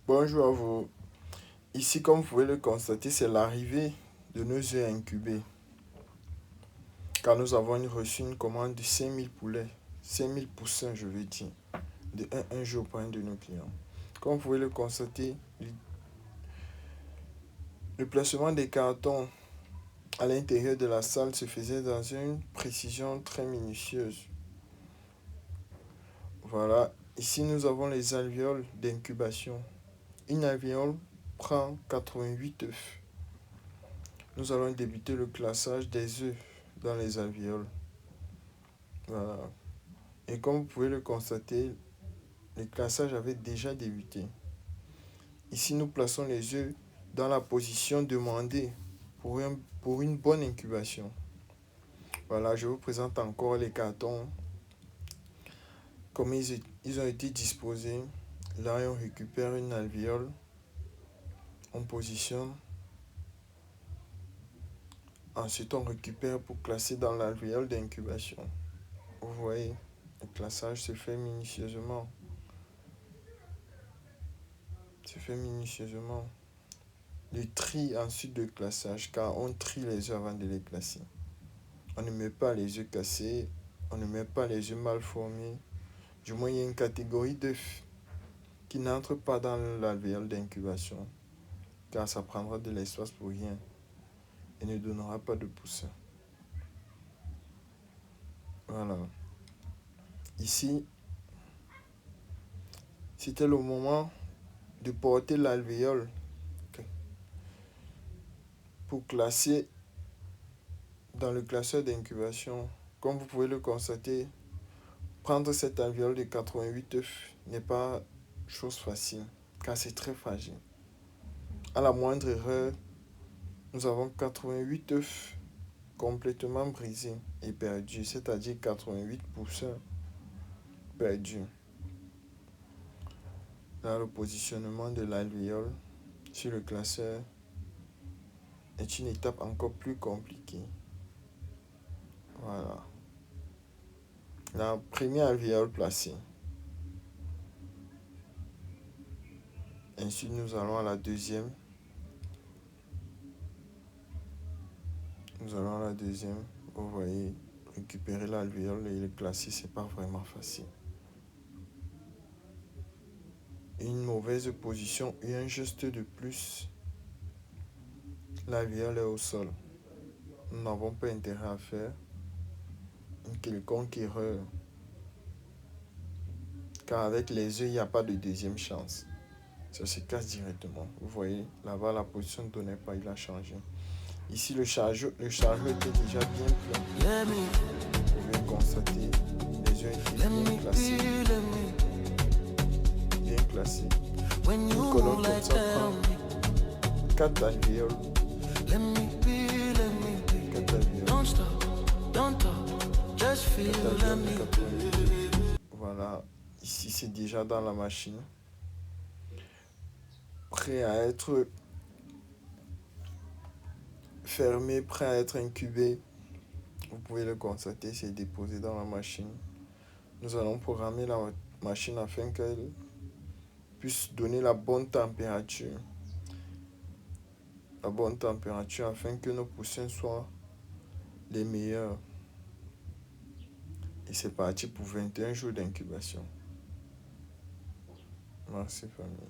Bonjour à vous. Ici, comme vous pouvez le constater, c'est l'arrivée de nos œufs incubés. Car nous avons reçu une commande de 5000 poulets, 5000 poussins, je veux dire, de un jour pour un de nos clients. Comme vous pouvez le constater, le placement des cartons à l'intérieur de la salle se faisait dans une précision très minutieuse. Voilà, ici nous avons les alvéoles d'incubation. Une alvéole prend 88 œufs. Nous allons débuter le classage des œufs dans les alvéoles. Voilà. Et comme vous pouvez le constater, le classage avait déjà débuté. Ici, nous plaçons les œufs dans la position demandée pour une bonne incubation. Voilà, je vous présente encore les cartons, comme ils ont été disposés. Là, on récupère une alvéole, on positionne. Ensuite, on récupère pour classer dans l'alvéole d'incubation. Vous voyez, le classage se fait minutieusement. Le tri ensuite de classage, car on trie les œufs avant de les classer. On ne met pas les œufs cassés, on ne met pas les œufs mal formés. Du moins, il y a une catégorie d'œufs qui n'entre pas dans l'alvéole d'incubation, car ça prendra de l'espace pour rien et ne donnera pas de poussin. Voilà. Ici, c'était le moment de porter l'alvéole pour classer dans le classeur d'incubation. Comme vous pouvez le constater, prendre cette alvéole de 88 œufs n'est pas chose facile, car c'est très fragile. À la moindre erreur, nous avons 88 œufs complètement brisés et perdus, c'est-à-dire 88 poussins perdus. Là, le positionnement de l'alvéole sur le classeur est une étape encore plus compliquée. Voilà. La première alvéole placée. Ensuite, nous allons à la deuxième. Vous voyez, récupérer l'alvéole et le classer, c'est pas vraiment facile. Une mauvaise position et un geste de plus, l'alvéole est au sol. Nous n'avons pas intérêt à faire une quelconque erreur, car avec les œufs, il n'y a pas de deuxième chance. Ça se casse directement. Vous voyez, là-bas, la position ne donnait pas, il a changé. Ici, le chargeur était déjà bien plein. Vous pouvez constater, les œufs étaient bien classés. Bien classés. Une colonne comme ça prend 4 alvéoles. 4 alvéoles. Voilà, ici c'est déjà dans la machine, prêt à être fermé, prêt à être incubé. Vous pouvez le constater, c'est déposé dans la machine. Nous allons programmer la machine afin qu'elle puisse donner la bonne température. Afin que nos poussins soient les meilleurs. Et c'est parti pour 21 jours d'incubation. Merci famille.